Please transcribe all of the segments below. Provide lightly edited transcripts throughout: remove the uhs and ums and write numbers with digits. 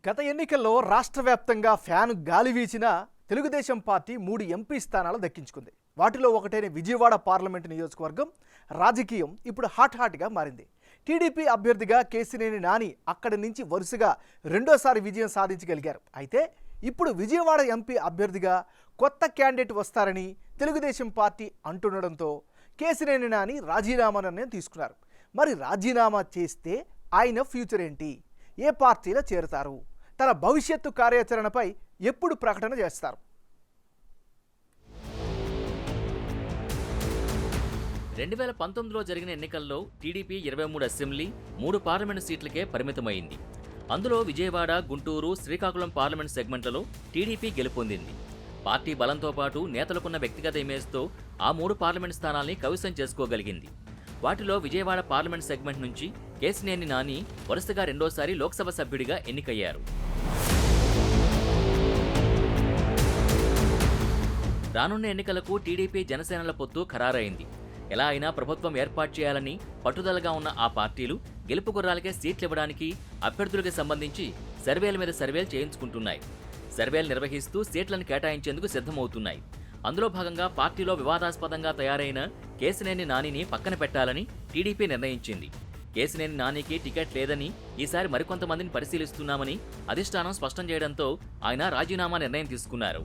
గత ఎన్నికల్లో రాష్ట్ర వ్యాప్తంగా ఫ్యాను గాలి వీచిన తెలుగుదేశం పార్టీ 3 ఎంపీ స్థానాలు దక్కించుకుంది. వాటిలో ఒకటైన విజయవాడ పార్లమెంటు నియోజకవర్గం రాజకీయం ఇప్పుడు హాట్గా మారింది. టీడీపీ అభ్యర్థిగా కేశినేని నాని అక్కడి నుంచి వరుసగా రెండోసారి విజయం సాధించగలిగారు. అయితే ఇప్పుడు విజయవాడ ఎంపీ అభ్యర్థిగా కొత్త క్యాండిడేట్ వస్తారని తెలుగుదేశం పార్టీ అంటుండడంతో కేశినేని నాని రాజీనామా నిర్ణయం తీసుకున్నారు. మరి రాజీనామా చేస్తే ఆయన ఫ్యూచర్ ఏంటి? ఏ పార్టీలో చేరుతారు? తన భవిష్యత్తు కార్యాచరణపై ఎప్పుడు ప్రకటన చేస్తారు? 2019లో జరిగిన ఎన్నికల్లో టీడీపీ 23 అసెంబ్లీ, 3 పార్లమెంటు సీట్లకే పరిమితమైంది. అందులో విజయవాడ, గుంటూరు, శ్రీకాకుళం పార్లమెంటు సెగ్మెంట్లలో టీడీపీ గెలుపొందింది. పార్టీ బలంతో పాటు నేతలకున్న వ్యక్తిగత ఇమేజ్తో ఆ 3 పార్లమెంటు స్థానాల్ని కైవసం చేసుకోగలిగింది. వాటిలో విజయవాడ పార్లమెంట్ సెగ్మెంట్ నుంచి కేశినేని నాని వరుసగా రెండోసారి లోక్సభ సభ్యుడిగా ఎన్నికయ్యారు. రానున్న ఎన్నికలకు టీడీపీ జనసేనల పొత్తు ఖరారైంది. ఎలా అయినా ప్రభుత్వం ఏర్పాటు చేయాలని పట్టుదలగా ఉన్న ఆ పార్టీలు గెలుపు గుర్రాలకే సీట్లివ్వడానికి అభ్యర్థులకు సంబంధించి సర్వేల మీద సర్వేలు చేయించుకుంటున్నాయి. సర్వేలు నిర్వహిస్తూ సీట్లను కేటాయించేందుకు సిద్ధమవుతున్నాయి. అందులో భాగంగా పార్టీలో వివాదాస్పదంగా తయారైన కేశినేని నానిని పక్కన పెట్టాలని టీడీపీ నిర్ణయించింది. కేశినేని నానికి టికెట్ లేదని, ఈసారి మరికొంతమందిని పరిశీలిస్తున్నామని అధిష్టానం స్పష్టం చేయడంతో ఆయన రాజీనామా నిర్ణయం తీసుకున్నారు.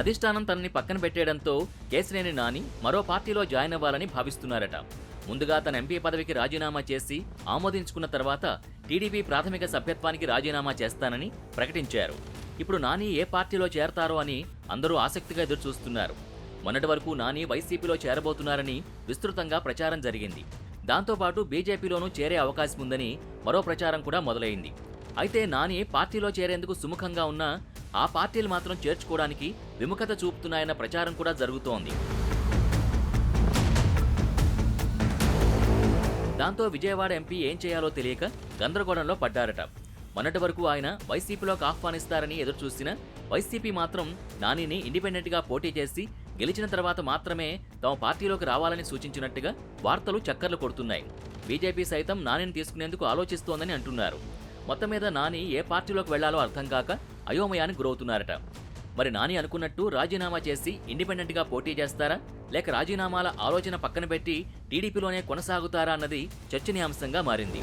అధిష్టానం తనని పక్కన పెట్టేయడంతో కేశినేని నాని మరో పార్టీలో జాయిన్ అవ్వాలని భావిస్తున్నారట. ముందుగా తన ఎంపీ పదవికి రాజీనామా చేసి ఆమోదించుకున్న తర్వాత టీడీపీ ప్రాథమిక సభ్యత్వానికి రాజీనామా చేస్తానని ప్రకటించారు. ఇప్పుడు నాని ఏ పార్టీలో చేరతారో అని అందరూ ఆసక్తిగా ఎదురుచూస్తున్నారు. మొన్నటి వరకు నాని వైసీపీలో చేరబోతున్నారని విస్తృతంగా ప్రచారం జరిగింది. దాంతోపాటు బీజేపీలోనూ చేరే అవకాశం ఉందని మరో ప్రచారం కూడా మొదలైంది. అయితే నాని పార్టీలో చేరేందుకు సుముఖంగా ఉన్నా ఆ పార్టీలు మాత్రం చేర్చుకోవడానికి విముఖత చూపుతున్నాయన్న ప్రచారం కూడా జరుగుతోంది. దాంతో విజయవాడ ఎంపీ ఏం చేయాలో తెలియక గందరగోళంలో పడ్డారట. మొన్నటి వరకు ఆయన వైసీపీలోకి ఆహ్వానిస్తారని ఎదురుచూసిన వైసీపీ మాత్రం నానిని ఇండిపెండెంట్గా పోటీ చేసి గెలిచిన తర్వాత మాత్రమే తమ పార్టీలోకి రావాలని సూచించినట్టుగా వార్తలు చక్కర్లు కొడుతున్నాయి. బీజేపీ సైతం నానిని తీసుకునేందుకు ఆలోచిస్తోందని అంటున్నారు. మొత్తం మీద నాని ఏ పార్టీలోకి వెళ్లాలో అర్థం కాక అయోమయానికి గురవుతున్నారట. మరి నాని అనుకున్నట్టు రాజీనామా చేసి ఇండిపెండెంట్గా పోటీ చేస్తారా, లేక రాజీనామాల ఆలోచన పక్కన పెట్టి టీడీపీలోనే కొనసాగుతారా అన్నది చర్చనీయాంశంగా మారింది.